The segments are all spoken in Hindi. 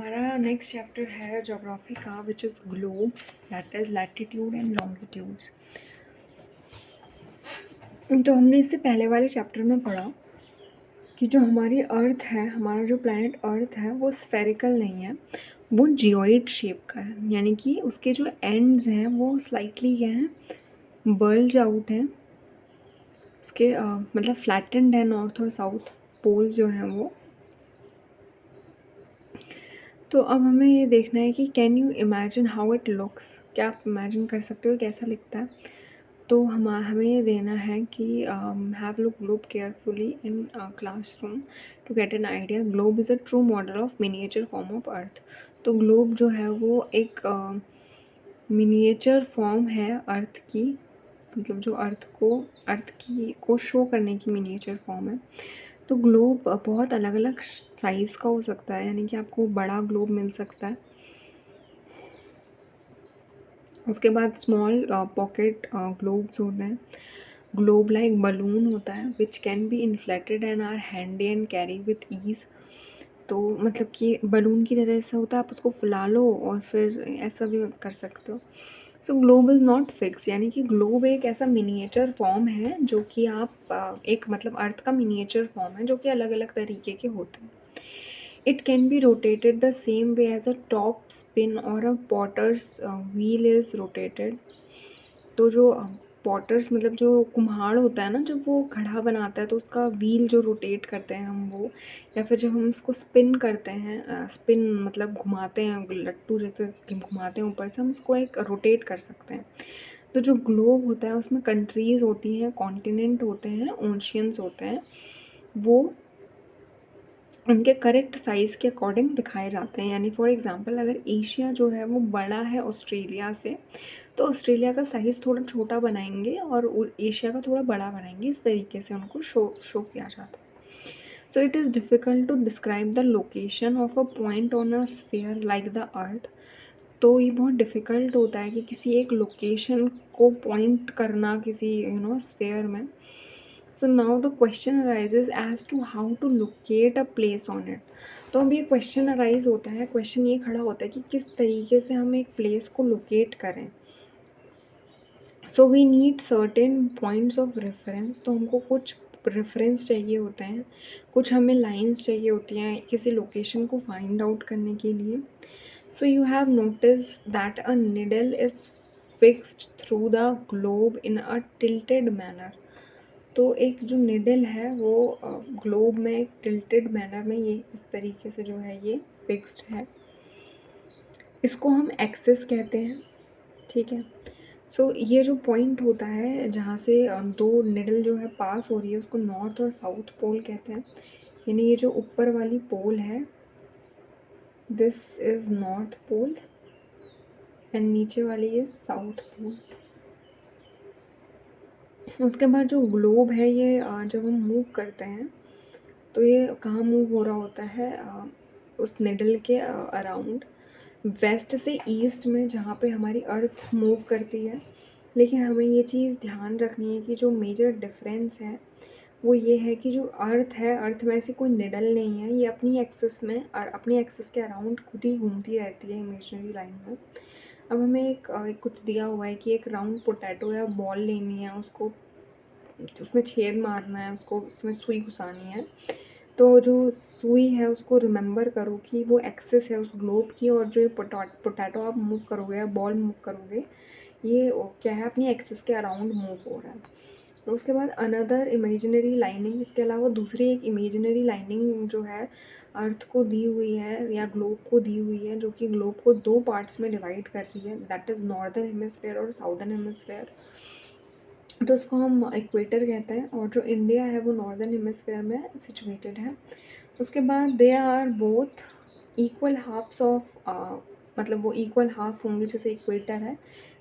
हमारा नेक्स्ट चैप्टर है ज्योग्राफी का which is globe, that is latitude and longitudes. तो हमने इससे पहले वाले चैप्टर में पढ़ा कि जो हमारी अर्थ है, हमारा जो प्लैनेट अर्थ है वो स्फेरिकल नहीं है, वो जियोइड शेप का है। यानी कि उसके जो एंड्स हैं वो स्लाइटली क्या हैं, बल्ज आउट हैं। उसके मतलब फ्लैटेंड है नॉर्थ और साउथ पोल्स जो हैं वो। तो अब हमें ये देखना है कि can you imagine how it looks, क्या आप इमेजिन कर सकते हो कैसा लिखता है। तो हमें ये देना है कि have look globe carefully in classroom to get an idea. Globe is a true model of miniature form of earth. तो ग्लोब जो है वो एक मिनिएचर फॉर्म है अर्थ की, मतलब जो अर्थ की को शो करने की मिनिएचर फॉर्म है। तो ग्लोब बहुत अलग अलग साइज़ का हो सकता है, यानी कि आपको बड़ा ग्लोब मिल सकता है। उसके बाद स्मॉल पॉकेट ग्लोब्स होते हैं। ग्लोब लाइक बलून होता है which can be inflated and are handy and carry with ease. तो मतलब कि बलून की तरह से होता है, आप उसको फुला लो और फिर ऐसा भी कर सकते हो। सो ग्लोब इज़ नॉट फिक्स, यानी कि ग्लोब एक ऐसा मिनिएचर फॉर्म है जो कि आप एक मतलब अर्थ का मिनिएचर फॉर्म है जो कि अलग अलग तरीके के होते हैं। It can be rotated the same way as a top spin or a potter's wheel is rotated. तो जो पॉटर्स मतलब जो कुम्हार होता है ना, जब वो घड़ा बनाता है तो उसका व्हील जो रोटेट करते हैं हम वो, या फिर जब हम इसको स्पिन करते हैं, स्पिन मतलब घुमाते हैं लट्टू जैसे घुमाते हैं ऊपर से, हम उसको एक रोटेट कर सकते हैं। तो जो ग्लोब होता है उसमें कंट्रीज़ होती हैं, कॉन्टिनेंट होते हैं, ओशियंस होते हैं, वो उनके करेक्ट साइज़ के अकॉर्डिंग दिखाए जाते हैं। यानी फॉर एग्ज़ाम्पल अगर एशिया जो है वो बड़ा है ऑस्ट्रेलिया से, तो ऑस्ट्रेलिया का साइज़ थोड़ा छोटा बनाएंगे और एशिया का थोड़ा बड़ा बनाएंगे। इस तरीके से उनको शो किया जाता है। So it is difficult to describe the location of a point on a sphere like the earth. तो ये बहुत डिफ़िकल्ट होता है कि किसी एक लोकेशन को पॉइंट करना किसी स्फीयर में। So now the question arises as to how to locate a place on it. तो अब ये क्वेश्चन अराइज होता है, क्वेश्चन ये खड़ा होता है कि किस तरीके से हम एक प्लेस को लोकेट करें। So we need certain points of reference. तो हमको कुछ रेफरेंस चाहिए होते हैं, कुछ हमें लाइंस चाहिए होती हैं किसी लोकेशन को फाइंड आउट करने के लिए। So you have notice that a needle is fixed through the globe in a tilted manner. तो एक जो निडल है वो ग्लोब में एक टिल्टेड मैनर में ये इस तरीके से जो है ये फिक्स्ड है। इसको हम एक्सिस कहते हैं, ठीक है। सो ये जो पॉइंट होता है जहाँ से दो निडल जो है पास हो रही है उसको नॉर्थ और साउथ पोल कहते हैं। यानी ये जो ऊपर वाली पोल है this is north pole and नीचे वाली इज़ साउथ पोल। उसके बाद जो ग्लोब है ये जब हम मूव करते हैं तो ये कहाँ मूव हो रहा होता है, उस निडल के अराउंड वेस्ट से ईस्ट में, जहाँ पे हमारी अर्थ मूव करती है। लेकिन हमें ये चीज़ ध्यान रखनी है कि जो मेजर डिफरेंस है वो ये है कि जो अर्थ है, अर्थ में ऐसी कोई निडल नहीं है, ये अपनी एक्सिस में और अपनी एक्सिस के अराउंड खुद ही घूमती रहती है इमेजिनरी लाइन में। अब हमें एक कुछ दिया हुआ है कि एक राउंड पोटैटो या बॉल लेनी है, उसको उसमें छेद मारना है, उसको उसमें सुई घुसानी है। तो जो सुई है उसको रिमेंबर करो कि वो एक्सिस है उस ग्लोब की, और जो ये पोटैटो आप मूव करोगे या बॉल मूव करोगे ये क्या है, अपनी एक्सिस के अराउंड मूव हो रहा है। तो उसके बाद अनदर इमेजिनरी लाइनिंग, इसके अलावा दूसरी एक इमेजिनरी लाइनिंग जो है अर्थ को दी हुई है या ग्लोब को दी हुई है, जो कि ग्लोब को दो पार्ट्स में डिवाइड कर रही है, दैट इज़ नॉर्दर्न हेमिस्फेयर और साउदर्न हेमिस्फेयर। तो उसको हम इक्वेटर कहते हैं, और जो इंडिया है वो नॉर्दर्न हेमिस्फेयर में सिचुएटेड है। उसके बाद they are both equal halves of, मतलब वो इक्वल हाफ होंगे, जैसे इक्वेटर है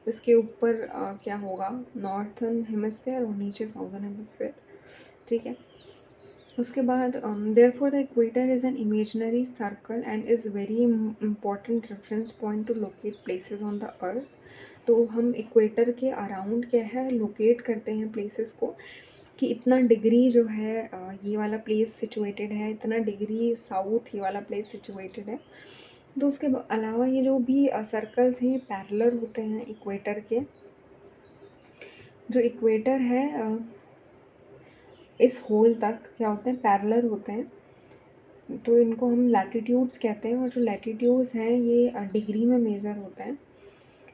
उसके ऊपर क्या होगा, नॉर्थर्न हेमिस्फेयर और नीचे साउदर्न हेमिस्फेयर, ठीक है। उसके बाद therefore the equator is an imaginary circle and is very important reference point two locate places on the earth. तो हम इक्वेटर के अराउंड क्या है लोकेट करते हैं प्लेसेस को, कि इतना डिग्री जो है ये वाला प्लेस सिचुएटेड है, इतना डिग्री साउथ ये वाला प्लेस सिचुएटेड है। तो उसके अलावा ये जो भी सर्कल्स हैं ये पैरेलल होते हैं इक्वेटर के। जो इक्वेटर है इस होल तक क्या होते हैं, पैरेलल होते हैं। तो इनको हम लैटिट्यूड्स कहते हैं, और जो लैटिट्यूड्स हैं ये डिग्री में मेज़र होता है।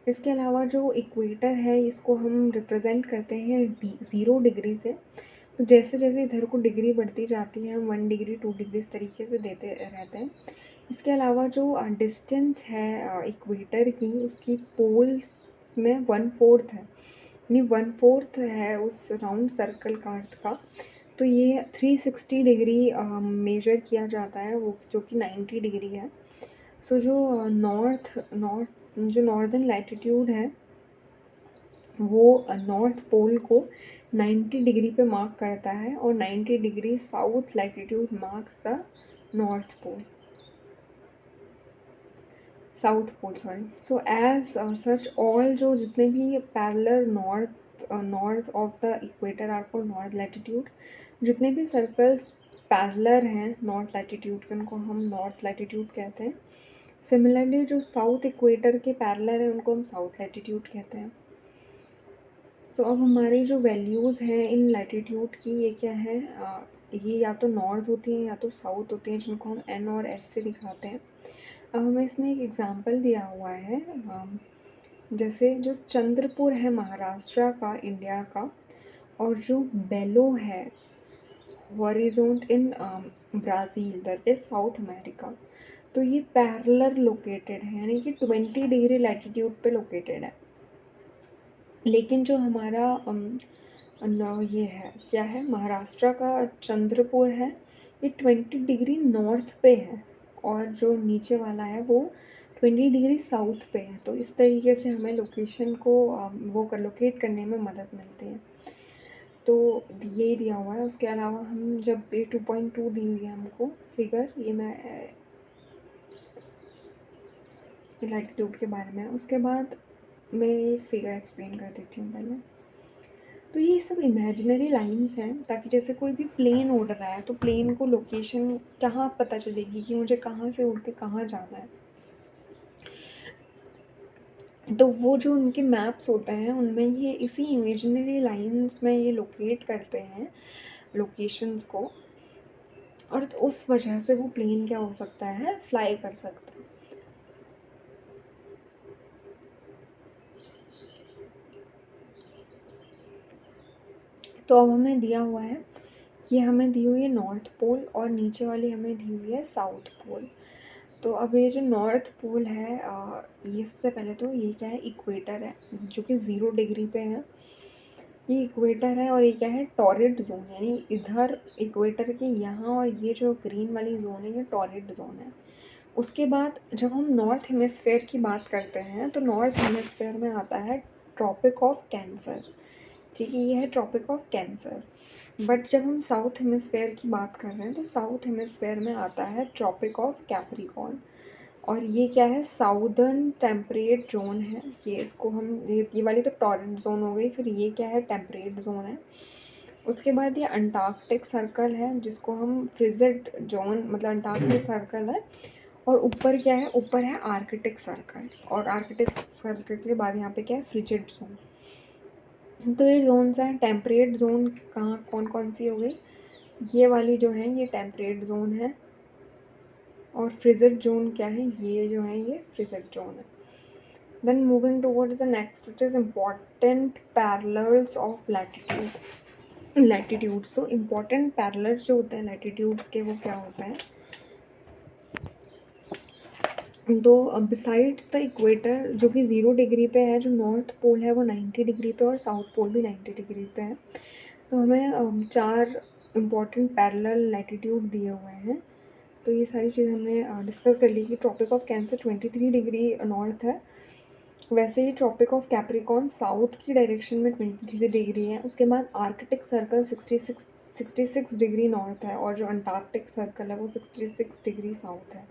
इसके अलावा जो इक्वेटर है इसको हम रिप्रेजेंट करते हैं 0 डिग्री से। तो जैसे जैसे इधर को डिग्री बढ़ती जाती है हम 1 डिग्री 2 डिग्री इस तरीके से देते रहते हैं। इसके अलावा जो डिस्टेंस है इक्वेटर की, उसकी पोल्स में 1/4 है, यानी 1/4 है उस राउंड सर्कल का अर्थ का। तो ये 360 डिग्री मेजर किया जाता है, वो जो कि 90 डिग्री है। सो जो नॉर्दर्न लैटिट्यूड है वो नॉर्थ पोल को 90 डिग्री पे मार्क करता है, और 90 degree south latitude marks the north pole, south pole sorry. So as such all जो जितने भी parallel north of the equator are called north latitude. जितने भी सर्कल्स पैरेलल हैं नॉर्थ लैटिट्यूड के उनको हम नॉर्थ लैटिट्यूड कहते हैं। सिमिलरली जो साउथ इक्वेटर के पैरेलल हैं उनको हम साउथ लैटिट्यूड कहते हैं। तो अब हमारी जो वैल्यूज़ हैं इन लैटिट्यूड की ये क्या है, ये या तो नॉर्थ होती हैं या तो साउथ होती हैं, जिनको हम एन और एस से दिखाते हैं। अब हमें इसमें एक एग्ज़ाम्पल दिया हुआ है, जैसे जो चंद्रपुर है महाराष्ट्र का इंडिया का, और जो बेलो है horizon in Brazil that is South America. तो ये पैरेलल लोकेटेड है, यानी कि 20 डिग्री लैटिट्यूड पे लोकेटेड है। लेकिन जो हमारा ये है क्या है, महाराष्ट्र का चंद्रपुर है, ये 20 डिग्री नॉर्थ पे है, और जो नीचे वाला है वो 20 डिग्री साउथ पे है। तो इस तरीके से हमें लोकेशन को वो कर लोकेट करने में मदद मिलती है। तो यही दिया हुआ है। उसके अलावा हम जब ये 2.2 दी हुई है हमको फिगर, ये मैं लैटिट्यूड के बारे में। उसके बाद मैं ये फिगर एक्सप्लेन कर देती हूँ पहले। तो ये सब इमेजिनरी लाइंस हैं, ताकि जैसे कोई भी प्लेन उड़ रहा है तो प्लेन को लोकेशन कहाँ पता चलेगी कि मुझे कहाँ से उड़ के कहाँ जाना है। तो वो जो उनके मैप्स होते हैं उनमें ये इसी इमेजिनरी लाइंस में ये लोकेट करते हैं लोकेशंस को, और उस वजह से वो प्लेन क्या हो सकता है, फ्लाई कर सकता है। तो अब हमें दिया हुआ है, ये हमें दी हुई है नॉर्थ पोल, और नीचे वाली हमें दी हुई है साउथ पोल। तो अब ये जो नॉर्थ पोल है ये सबसे पहले तो ये क्या है, इक्वेटर है जो कि 0 डिग्री पे है। ये इक्वेटर है, और ये क्या है, टॉरिड जोन, यानी इधर इक्वेटर के यहाँ, और ये जो ग्रीन वाली जोन है ये टॉरिड जोन है। उसके बाद जब हम नॉर्थ हेमिस्फेयर की बात करते हैं तो नॉर्थ हेमिस्फेयर में आता है ट्रॉपिक ऑफ कैंसर। ठीक है, ये है ट्रॉपिक ऑफ कैंसर। बट जब हम साउथ हेमिस्फेयर की बात कर रहे हैं तो साउथ हेमिस्फेयर में आता है ट्रॉपिक ऑफ कैप्रिकॉर्न, और ये क्या है, साउदर्न टेम्परेट जोन है। ये इसको हम ये वाली तो टॉरेंट जोन हो गई, फिर ये क्या है, टेम्परेट जोन है। उसके बाद ये अंटार्कटिक सर्कल है जिसको हम फ्रिजिड जोन, मतलब अंटार्कटिक सर्कल है। और ऊपर क्या है, ऊपर है आर्कटिक सर्कल, और आर्कटिक सर्कल के बाद यहाँ पे क्या है, फ्रिजिड जोन। तो ये जोन्स हैं। टेम्परेट जोन कहाँ कौन कौन सी हो गई, ये वाली जो है ये टेम्परेट जोन है, और फ्रिजिड जोन क्या है, ये जो है ये फ्रिजिड जोन है। Then moving towards the next which is important parallels of latitudes. तो इम्पॉर्टेंट पैरेलल्स जो होते हैं लैटिट्यूड्स के वो क्या होते हैं, तो बिसाइड्स द इक्वेटर जो कि 0 डिग्री पे है, जो नॉर्थ पोल है वो 90 डिग्री पे, और साउथ पोल भी 90 डिग्री पे है। तो हमें 4 इम्पॉर्टेंट पैरेलल लैटिट्यूड दिए हुए हैं। तो ये सारी चीज़ हमने डिस्कस कर ली कि tropic of Cancer 23 degree north है, वैसे ही ट्रॉपिक ऑफ कैप्रिकॉर्न साउथ की डायरेक्शन में 23 डिग्री है। उसके बाद आर्कटिक सर्कल 66 डिग्री नॉर्थ है, और जो अंटार्कटिक सर्कल है वो 66 डिग्री साउथ है।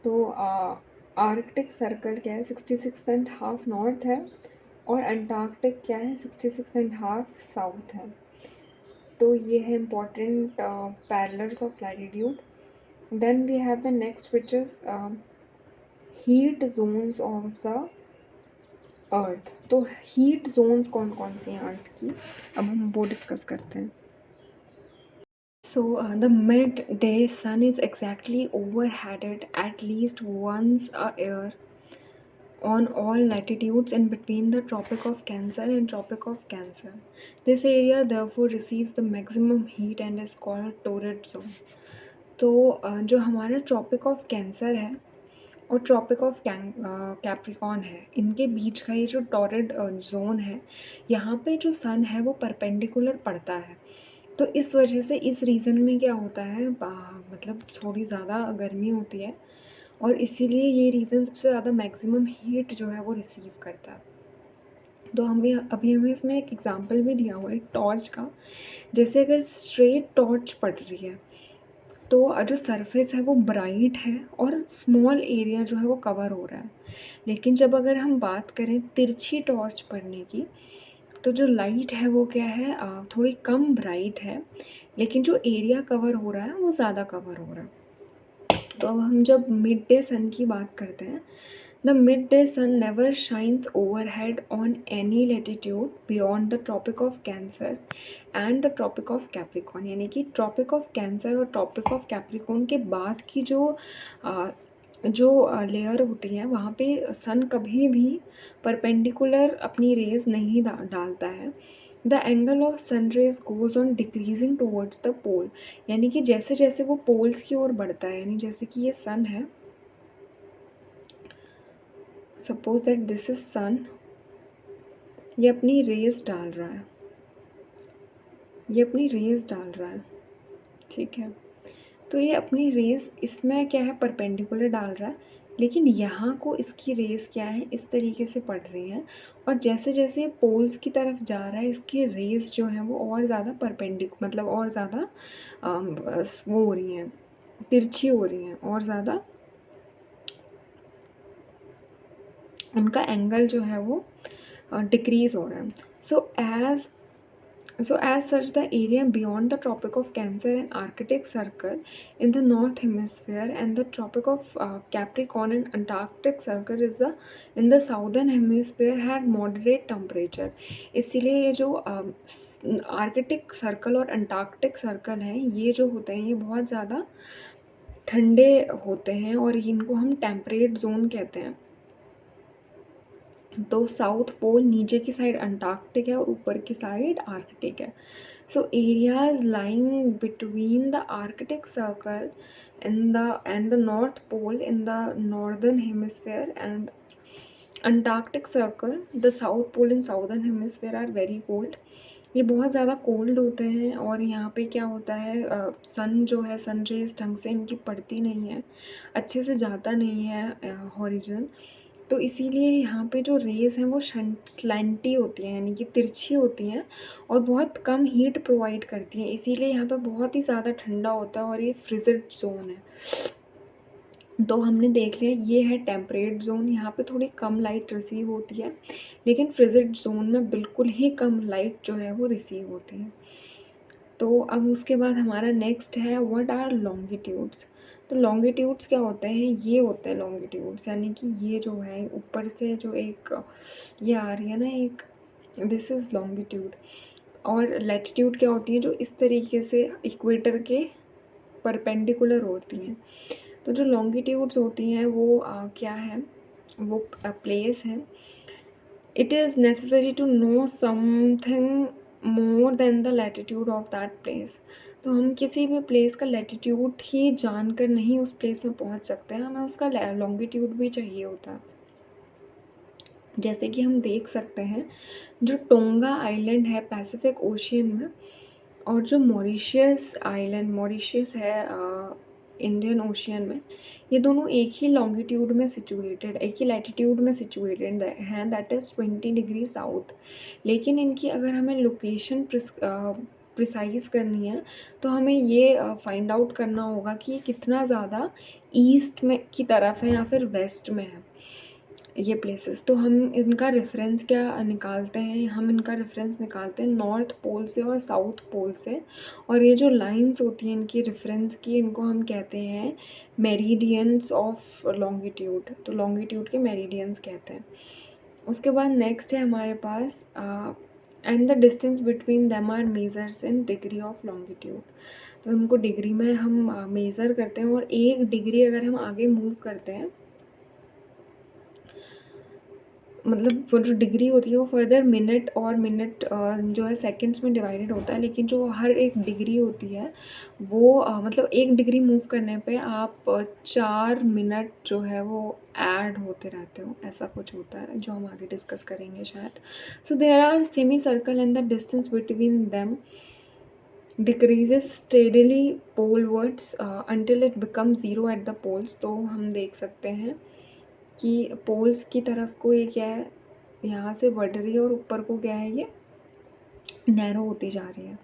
तो आर्कटिक सर्कल क्या है, 66.5 नॉर्थ है, और अंटार्कटिक क्या है, 66.5 साउथ है। तो ये है important parallels of latitude. Then we have the next, which is heat zones of the earth. तो हीट जोन्स कौन कौन सी हैं अर्थ की, अब हम वो डिस्कस करते हैं। So the midday sun is exactly overheaded at least once a year on all latitudes in between the Tropic of Cancer and Tropic of Cancer. This area therefore receives the maximum heat and is called torrid zone. तो जो हमारा ट्रॉपिक ऑफ कैंसर है और ट्रॉपिक ऑफ कैप्रिकॉन है, इनके बीच का ये जो टॉरिड जोन है, यहाँ पे जो सन है वो परपेंडिकुलर पड़ता है। तो इस वजह से इस रीज़न में क्या होता है, मतलब थोड़ी ज़्यादा गर्मी होती है और इसीलिए ये रीज़न सबसे ज़्यादा मैक्सिमम हीट जो है वो रिसीव करता है। तो हमें इसमें एक एग्जांपल भी दिया हुआ है टॉर्च का। जैसे अगर स्ट्रेट टॉर्च पड़ रही है तो जो सरफेस है वो ब्राइट है और स्मॉल एरिया जो है वो कवर हो रहा है। लेकिन जब अगर हम बात करें तिरछी टॉर्च पड़ने की, तो जो लाइट है वो क्या है, थोड़ी कम ब्राइट है, लेकिन जो एरिया कवर हो रहा है वो ज़्यादा कवर हो रहा है। तो अब हम जब मिड डे सन की बात करते हैं, the midday sun never shines overhead on any latitude beyond the tropic of Cancer and the tropic of Capricorn. यानी कि ट्रॉपिक ऑफ कैंसर और ट्रॉपिक ऑफ कैप्रिकॉन के बाद की जो लेयर होती है वहाँ पे सन कभी भी परपेंडिकुलर अपनी रेज नहीं डालता है। The angle of sun rays goes on decreasing towards the pole. यानी कि जैसे जैसे वो पोल्स की ओर बढ़ता है, यानी जैसे कि ये सन है, सपोज दैट दिस इज सन, ये अपनी रेज डाल रहा है, ये अपनी रेज डाल रहा है, ठीक है। तो ये अपनी रेज इसमें क्या है, परपेंडिकुलर डाल रहा है, लेकिन यहाँ को इसकी रेज क्या है, इस तरीके से पड़ रही है। और जैसे जैसे पोल्स की तरफ जा रहा है, इसकी रेज जो है वो और ज़्यादा मतलब और ज़्यादा वो हो रही हैं, तिरछी हो रही हैं, और ज़्यादा उनका एंगल जो है वो डिक्रीज़ हो रहा है। So as such, the area beyond the Tropic of Cancer and Arctic Circle in the North Hemisphere and the Tropic of Capricorn and Antarctic Circle is in the Southern Hemisphere had moderate temperature. इसीलिए ये जो आर्कटिक सर्कल और अंटार्कटिक सर्कल हैं, ये जो होते हैं ये बहुत ज़्यादा ठंडे होते हैं और इनको हम टेम्परेट जोन कहते हैं। तो साउथ पोल नीचे की साइड अंटार्कटिक है और ऊपर की साइड आर्कटिक है। So areas lying between the Arctic Circle and the north Pole in the northern hemisphere and Antarctic Circle the South Pole in southern hemisphere are very cold. ये बहुत ज़्यादा कोल्ड होते हैं और यहाँ पे क्या होता है, सन जो है, सन रेज ढंग से इनकी पड़ती नहीं है, अच्छे से जाता नहीं है हॉरिजन। तो इसीलिए यहाँ पे जो रेज़ हैं वो स्लैंटी होती हैं, यानी कि तिरछी होती हैं और बहुत कम हीट प्रोवाइड करती हैं। इसीलिए यहाँ पे बहुत ही ज़्यादा ठंडा होता है और ये फ्रिजिड जोन है। तो हमने देख लिया ये है टेम्परेट जोन, यहाँ पे थोड़ी कम लाइट रिसीव होती है, लेकिन फ्रिजिड जोन में बिल्कुल ही कम लाइट जो है वो रिसीव होती है। तो अब उसके बाद हमारा नेक्स्ट है व्हाट आर लॉन्गिट्यूड्स। तो लॉन्गिट्यूड्स क्या होते हैं, ये होते हैं लॉन्गिट्यूड्स, यानी कि ये जो है ऊपर से जो एक ये आ रही है ना एक, दिस इज़ लॉन्गिट्यूड। और लैटिट्यूड क्या होती है, जो इस तरीके से इक्वेटर के परपेंडिकुलर होती हैं। तो जो लॉन्गिट्यूड्स होती हैं वो क्या है, वो प्लेस है। It is necessary to know something more than the latitude of that place. तो हम किसी भी प्लेस का लैटिट्यूड ही जानकर नहीं उस प्लेस में पहुंच सकते हैं, हमें उसका लॉन्गिट्यूड भी चाहिए होता है। जैसे कि हम देख सकते हैं जो टोंगा आइलैंड है पैसिफिक ओशियन में, और जो मॉरिशियस है इंडियन ओशियन में, ये दोनों एक ही लॉन्गिट्यूड में सिचुएटेड, एक ही लैटिट्यूड में सिचुएटेड हैं, दैट इज़ 20 डिग्री साउथ। लेकिन इनकी अगर हमें लोकेशन प्रिसाइज करनी है तो हमें ये फाइंड आउट करना होगा कि कितना ज़्यादा ईस्ट में की तरफ है या फिर वेस्ट में है। ये प्लेसेस। तो हम इनका रेफरेंस क्या निकालते हैं, हम इनका रेफरेंस निकालते हैं नॉर्थ पोल से और साउथ पोल से। और ये जो लाइंस होती हैं इनकी रेफरेंस की, इनको हम कहते हैं मेरिडियंस ऑफ लॉन्गिट्यूड। तो लॉन्गिट्यूड के मेरिडियंस कहते हैं। उसके बाद नेक्स्ट है हमारे पास and the distance between them are measures in degree of longitude. तो उनको डिग्री में हम मेज़र करते हैं, और 1 डिग्री अगर हम आगे मूव करते हैं, मतलब वो जो डिग्री होती है वो फर्दर मिनट, और मिनट जो है सेकंड्स में डिवाइडेड होता है। लेकिन जो हर एक डिग्री होती है वो मतलब 1 डिग्री मूव करने पे आप 4 मिनट जो है वो ऐड होते रहते हो, ऐसा कुछ होता है जो हम आगे डिस्कस करेंगे शायद। So there are semi circle and the distance between them decreases steadily polewards until it becomes zero at the poles। तो हम देख सकते हैं कि पोल्स की तरफ को ये क्या है, यहाँ से बढ़ रही है, और ऊपर को क्या है, ये नैरो होती जा रही है।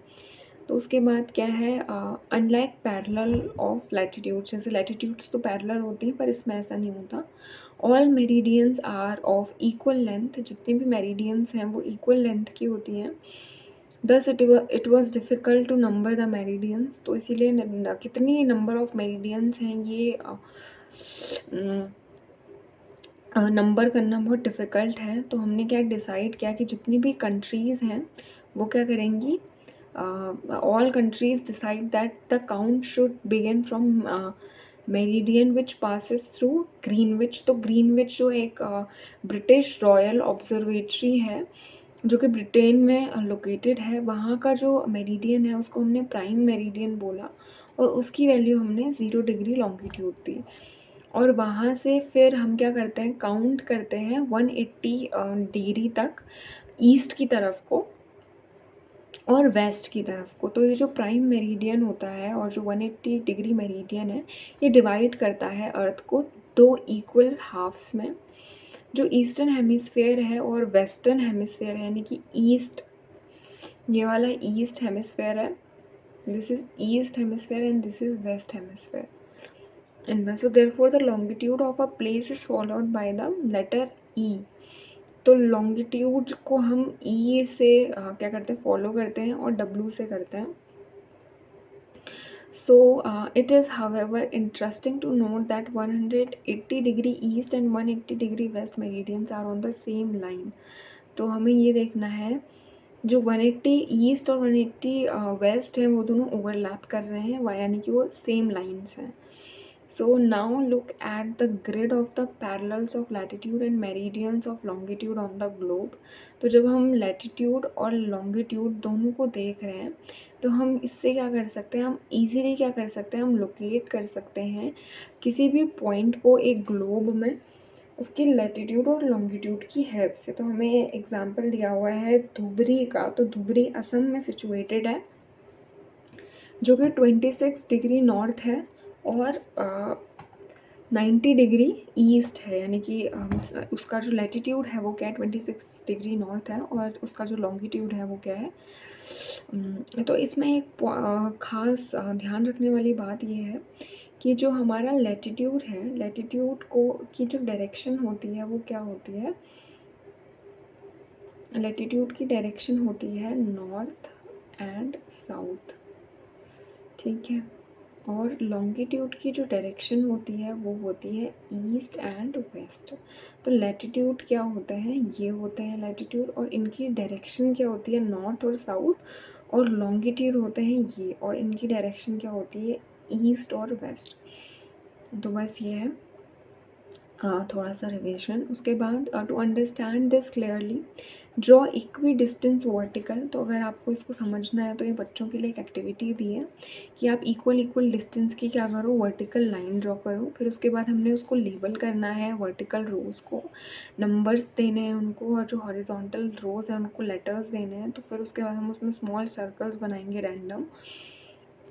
तो उसके बाद क्या है, अनलाइक पैरेलल ऑफ लैटिट्यूड, जैसे लैटिट्यूड्स तो पैरेलल होती हैं पर इसमें ऐसा नहीं होता। All meridians are of equal length, जितनी भी मेरिडियंस हैं वो इक्वल लेंथ की होती हैं। Thus it was difficult to number the meridians. तो इसीलिए कितनी नंबर ऑफ मेरिडियंस हैं ये नंबर करना बहुत डिफ़िकल्ट है। तो हमने क्या डिसाइड किया कि जितनी भी कंट्रीज़ हैं वो क्या करेंगी, all countries decide that the count should begin from meridian which passes through Greenwich. तो ग्रीनविच जो एक ब्रिटिश रॉयल ऑब्जर्वेटरी है जो कि ब्रिटेन में लोकेटेड है, वहाँ का जो मेरिडियन है उसको हमने प्राइम मेरिडियन बोला, और उसकी वैल्यू हमने 0 डिग्री लॉन्गिट्यूड दी। और वहाँ से फिर हम क्या करते हैं, काउंट करते हैं 180 डिग्री तक ईस्ट की तरफ को और वेस्ट की तरफ को। तो ये जो प्राइम मेरिडियन होता है और जो 180 डिग्री मेरिडियन है, ये डिवाइड करता है अर्थ को 2 इक्वल हाफ्स में। जो ईस्टर्न हेमिस्फेयर है और वेस्टर्न हेमिस्फेयर है, यानी कि ईस्ट, ये वाला ईस्ट हेमिस्फेयर है, this is east hemisphere and this is west hemisphere. And so therefore the longitude of a place is followed by the letter E। तो लॉन्गिट्यूड को हम ई से क्या करते हैं, फॉलो करते हैं, और डब्ल्यू से करते हैं। So it is however interesting to note that 180 degree east and 180 degree west meridians are on the same line. तो हमें ये देखना है जो 180 ईस्ट और 180 वेस्ट है वो दोनों ओवरलैप कर रहे हैं, यानी कि वो सेम लाइन्स हैं। So now look at the grid of the parallels of latitude and meridians of longitude on the globe। तो जब हम latitude और longitude दोनों को देख रहे हैं तो हम इससे क्या कर सकते हैं, हम easily क्या कर सकते हैं, हम locate कर सकते हैं किसी भी point को एक globe में उसकी latitude और longitude की हेल्प से। तो हमें एग्जाम्पल दिया हुआ है धुबरी का। तो धुबरी असम में सिचुएटेड है जो कि 26 डिग्री नॉर्थ है और 90 डिग्री ईस्ट है, यानी कि उसका जो लैटिट्यूड है वो क्या है, 26 डिग्री नॉर्थ है, और उसका जो लॉन्गिट्यूड है वो क्या है। तो इसमें एक ख़ास ध्यान रखने वाली बात ये है कि जो हमारा लैटिट्यूड है, लैटिट्यूड को की जो डायरेक्शन होती है वो क्या होती है, लैटिट्यूड की डायरेक्शन होती है नॉर्थ एंड साउथ, ठीक है। और लॉन्गिट्यूड की जो डायरेक्शन होती है वो होती है ईस्ट एंड वेस्ट। तो लैटिट्यूड क्या होता है, ये होते हैं लैटिट्यूड, और इनकी डायरेक्शन क्या होती है, नॉर्थ और साउथ। और लॉन्गिट्यूड होते हैं ये, और इनकी डायरेक्शन क्या होती है, ईस्ट और वेस्ट। तो बस ये है थोड़ा सा रिविजन। उसके बाद to understand this clearly draw equidistance vertical. तो अगर आपको इसको समझना है तो ये बच्चों के लिए एक एक्टिविटी दी है कि आप इक्वल डिस्टेंस की क्या करो, वर्टिकल लाइन ड्रॉ करो। फिर उसके बाद हमने उसको लेबल करना है, वर्टिकल रोज़ को नंबर्स देने हैं उनको, और जो हॉरिजॉन्टल रोज़ हैं उनको लेटर्स देने हैं। तो फिर उसके बाद हम उसमें स्मॉल सर्कल्स बनाएंगे रैंडम।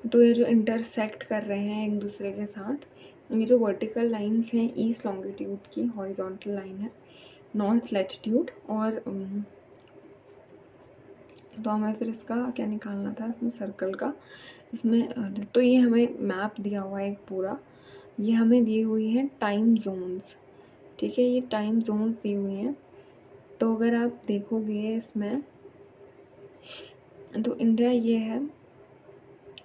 तो ये जो इंटरसेक्ट कर रहे हैं एक दूसरे के साथ, ये जो वर्टिकल लाइंस हैं ईस्ट लॉन्गिट्यूड की, हॉरिजॉन्टल लाइन है नॉर्थ लैटिट्यूड। और तो हमें फिर इसका क्या निकालना था, इसमें सर्कल का, इसमें तो ये हमें मैप दिया हुआ है एक पूरा, ये हमें दी हुई है टाइम जोन्स, ठीक है, ये टाइम जोन्स दी हुई हैं। तो अगर आप देखोगे इसमें, तो इंडिया ये है,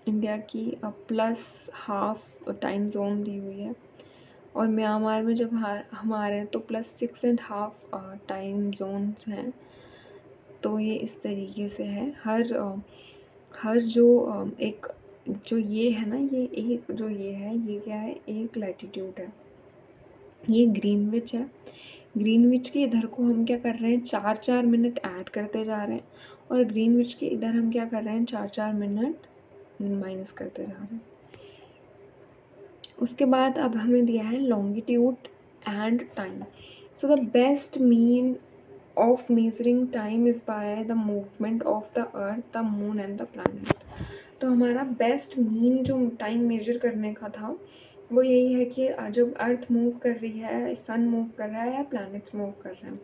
इंडिया की +½ टाइम जोन दी हुई है, और म्यांमार में जब हमारे हैं तो +6½ टाइम जोन्स हैं। तो ये इस तरीके से है। हर जो एक जो ये है ना, ये एक जो ये है, ये क्या है, एक लैटिट्यूड है, ये ग्रीनविच है। ग्रीनविच के इधर को हम क्या कर रहे हैं, 4-4 मिनट ऐड करते जा रहे हैं, और ग्रीनविच के इधर हम क्या कर रहे हैं, 4-4 मिनट माइनस करते जा रहे हैं। उसके बाद अब हमें दिया है longitude and time. So the best mean of measuring time is by the movement of the earth, the moon and the planet. तो हमारा बेस्ट मीन जो टाइम मेजर करने का था वो यही है कि जब अर्थ मूव कर रही है, सन मूव कर रहा है, या प्लैनेट्स मूव कर रहे हैं।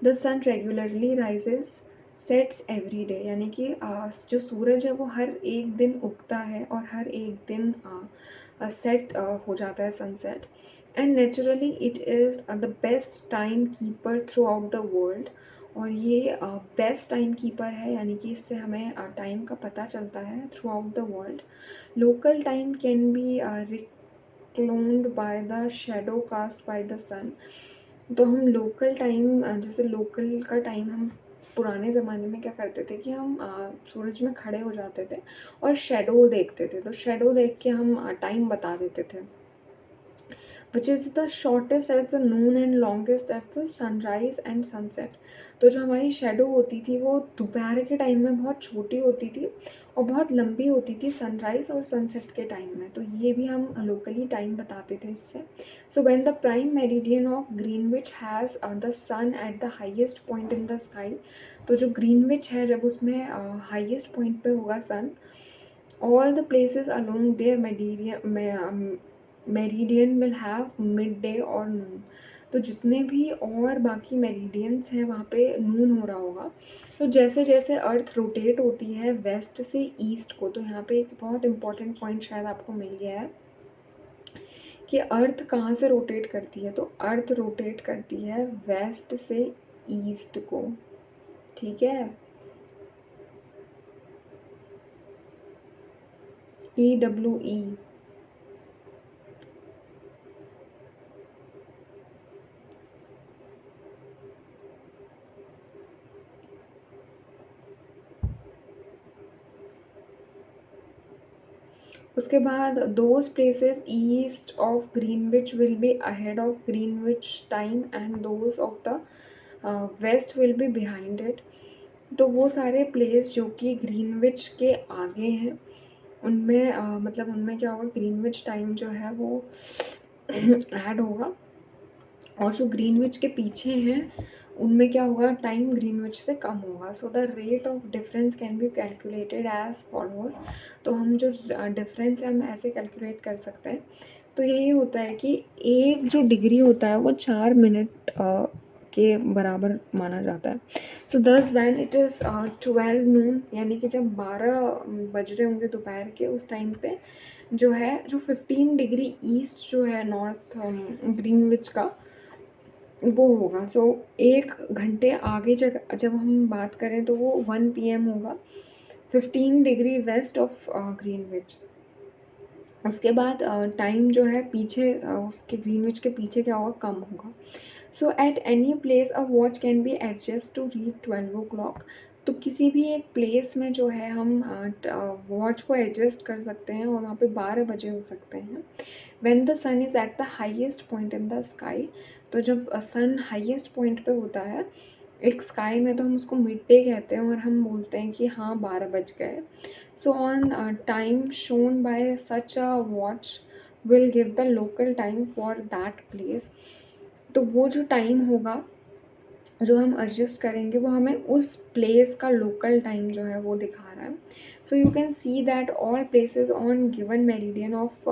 The sun regularly rises sets every day, यानी कि जो सूरज है वो हर एक दिन उगता है और हर एक दिन सेट हो जाता है, sunset. And naturally it is the best time keeper through out the world. और ये बेस्ट टाइम कीपर है, यानी कि इससे हमें टाइम का पता चलता है throughout the world. Local time can be reckoned by the shadow cast by the sun. तो हम लोकल टाइम, जैसे लोकल का टाइम हम पुराने ज़माने में क्या करते थे कि हम सूरज में खड़े हो जाते थे और शेडो देखते थे, तो शेडो देख के हम टाइम बता देते थे। Which is the shortest at the Noon and longest at the sunrise and sunset. तो जो हमारी शेडो होती थी वो दोपहर के टाइम में बहुत छोटी होती थी और बहुत लंबी होती थी सनराइज़ और सनसेट के टाइम में। तो ये भी हम लोकली टाइम बताते थे इससे। So when the prime meridian of Greenwich has the sun at the highest point in the sky. तो जो ग्रीनविच है, जब उसमें हाइएस्ट पॉइंट पे होगा सन, all the places along their meridian will have mid day और नून। तो जितने भी और बाकी मेरिडियंस हैं वहाँ पे नून हो रहा होगा। तो जैसे जैसे अर्थ रोटेट होती है वेस्ट से ईस्ट को, तो यहाँ पे एक बहुत इंपॉर्टेंट पॉइंट शायद आपको मिल गया है कि अर्थ कहाँ से रोटेट करती है। तो अर्थ रोटेट करती है वेस्ट से ईस्ट को, ठीक है, EWE। उसके बाद those places east of Greenwich will be ahead of Greenwich time and those of the west will be behind it. तो वो सारे प्लेस जो कि ग्रीनविच के आगे हैं उनमें मतलब उनमें क्या होगा, ग्रीनविच टाइम जो है वो ऐड होगा, और जो ग्रीनविच के पीछे हैं उनमें क्या होगा, टाइम ग्रीनविच से कम होगा। So the rate of difference can be calculated as follows. तो हम जो डिफरेंस है हम ऐसे कैलकुलेट कर सकते हैं। तो यही होता है कि एक जो डिग्री होता है वो 4 मिनट के बराबर माना जाता है। सो दस वैन इट इज़ 12 नून, यानी कि जब 12 बज रहे होंगे दोपहर के, उस टाइम पे जो है, जो 15 डिग्री ईस्ट जो है नॉर्थ ग्रीनविच का, वो होगा। सो 1 घंटे आगे जब हम बात करें तो वो 1 PM होगा, 15 डिग्री वेस्ट ऑफ ग्रीनविच। उसके बाद टाइम जो है पीछे उसके ग्रीनविच के पीछे क्या होगा, कम होगा। So at any place a watch can be adjust to read 12 o'clock। तो किसी भी एक प्लेस में जो है हम वॉच को एडजस्ट कर सकते हैं और वहाँ पे 12 बजे हो सकते हैं। When the sun is at the highest point in the sky. तो जब सन हाईएस्ट पॉइंट पे होता है एक स्काई में, तो हम उसको मिड डे कहते हैं और हम बोलते हैं कि हाँ 12 बज गए। So on time shown by such a watch will give the local time for that place. तो वो जो टाइम होगा जो हम एडजस्ट करेंगे वो हमें उस प्लेस का लोकल टाइम जो है वो दिखा रहा है। So you can see that all places on given meridian of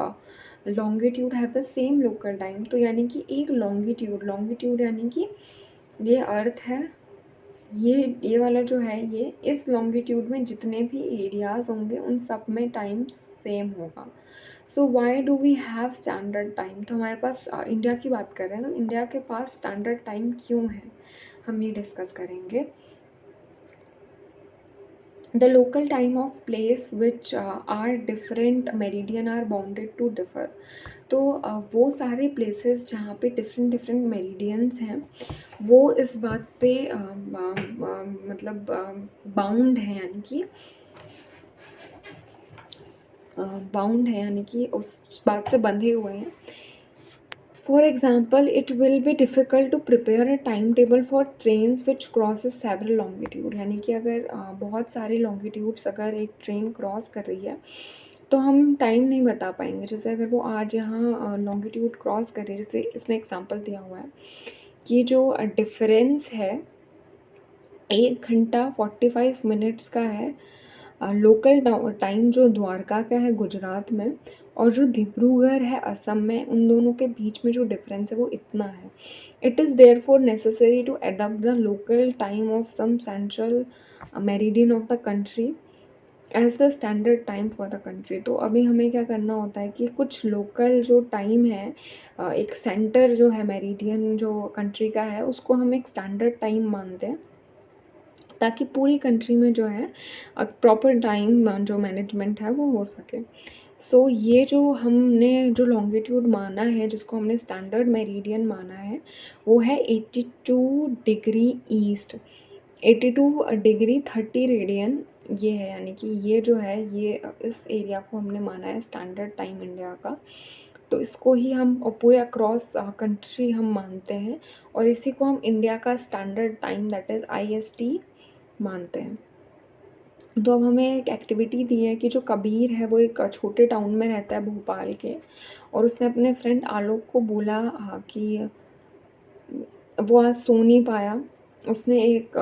longitude have the same local time. तो यानी कि एक लॉन्गिट्यूड यानी कि ये अर्थ है, ये वाला जो है, ये इस लॉन्गिट्यूड में जितने भी एरियाज़ होंगे उन सब में टाइम सेम होगा। So why do we have standard time? तो हमारे पास इंडिया की बात कर रहे हैं, तो इंडिया के पास स्टैंडर्ड टाइम क्यों है, हम ये डिस्कस करेंगे। The local time of place which are different meridian are bounded to differ। तो वो सारे places जहाँ पे different different meridians हैं, वो इस बात पे मतलब बाउंड है, यानी कि बाउंड है, यानी कि उस बात से बंधे हुए हैं। For example, it will be difficult to prepare a time table for trains which crosses several longitude. यानी कि अगर बहुत सारे लॉन्गिट्यूड्स अगर एक ट्रेन क्रॉस कर रही है, तो हम टाइम नहीं बता पाएंगे। जैसे अगर वो आज यहाँ लॉन्गिट्यूड क्रॉस कर रही है, जैसे इसमें एग्जांपल दिया हुआ है कि जो डिफरेंस है 1 घंटा 45 मिनट्स का है लोकल टाइम जो द्वारका का है गुजरात में, और जो डिब्रूगढ़ है असम में, उन दोनों के बीच में जो डिफरेंस है वो इतना है। It is therefore necessary to adopt the local time of some central meridian of the country as the standard time for the country. तो अभी हमें क्या करना होता है कि कुछ लोकल जो टाइम है, एक सेंटर जो है मेरिडियन जो कंट्री का है, उसको हम एक स्टैंडर्ड टाइम मानते हैं, ताकि पूरी कंट्री में जो है प्रॉपर टाइम जो मैनेजमेंट है वो हो सके। सो ये जो हमने जो लॉन्गिट्यूड माना है, जिसको हमने स्टैंडर्ड मेरिडियन माना है, वो है 82 डिग्री ईस्ट, 82 डिग्री 30 रेडियन ये है। यानी कि ये जो है, ये इस एरिया को हमने माना है स्टैंडर्ड टाइम इंडिया का। तो इसको ही हम पूरे अक्रॉस कंट्री हम मानते हैं, और इसी को हम इंडिया का standard time that is IST मानते हैं। तो अब हमें एक एक्टिविटी दी है कि जो कबीर है वो एक छोटे टाउन में रहता है भोपाल के, और उसने अपने फ्रेंड आलोक को बोला कि वो आज सो नहीं पाया। उसने एक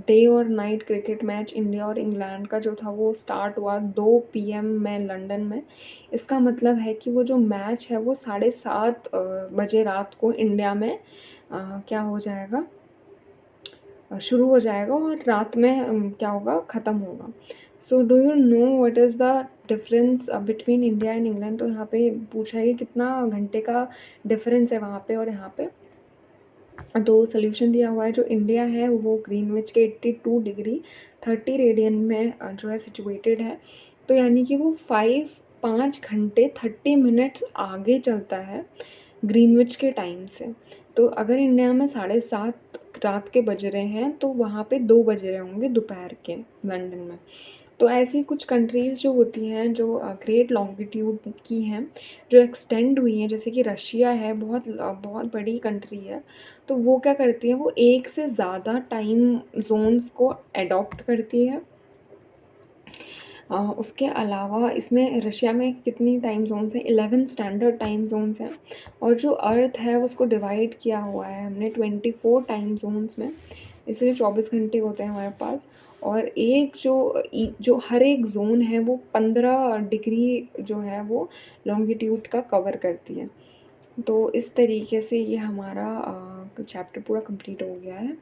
डे और नाइट क्रिकेट मैच इंडिया और इंग्लैंड का जो था वो स्टार्ट हुआ 2 PM में लंदन में। इसका मतलब है कि वो जो मैच है वो 7:30 बजे रात को इंडिया में क्या हो जाएगा, शुरू हो जाएगा, और रात में क्या होगा, ख़त्म होगा। So do you know what is the difference between India and England? तो यहाँ पे पूछा है कि कितना घंटे का डिफरेंस है वहाँ पे और यहाँ पे। तो सोल्यूशन दिया हुआ है, जो इंडिया है वो ग्रीनविच के 82 डिग्री 30 रेडियन में जो है सिचुएटेड है। तो यानी कि वो 5 घंटे 30 मिनट्स आगे चलता है ग्रीनविच के टाइम से। तो अगर इंडिया में 7:30 रात के बज रहे हैं, तो वहाँ पे 2 बज रहे होंगे दोपहर के लंदन में। तो ऐसी कुछ कंट्रीज़ जो होती हैं, जो ग्रेट लॉन्गिट्यूड की हैं, जो एक्सटेंड हुई हैं, जैसे कि रशिया है, बहुत बड़ी कंट्री है। तो वो क्या करती है, वो एक से ज़्यादा टाइम जोन्स को एडॉप्ट करती है। उसके अलावा इसमें रशिया में कितनी टाइम जोन्स हैं, 11 स्टैंडर्ड टाइम जोन्स हैं। और जो अर्थ है उसको डिवाइड किया हुआ है हमने 24 टाइम जोन्स में, इसलिए 24 घंटे होते हैं हमारे पास। और एक जो हर एक जोन है वो 15 डिग्री जो है वो लॉन्गिट्यूड का कवर करती है। तो इस तरीके से ये हमारा चैप्टर पूरा कंप्लीट हो गया है।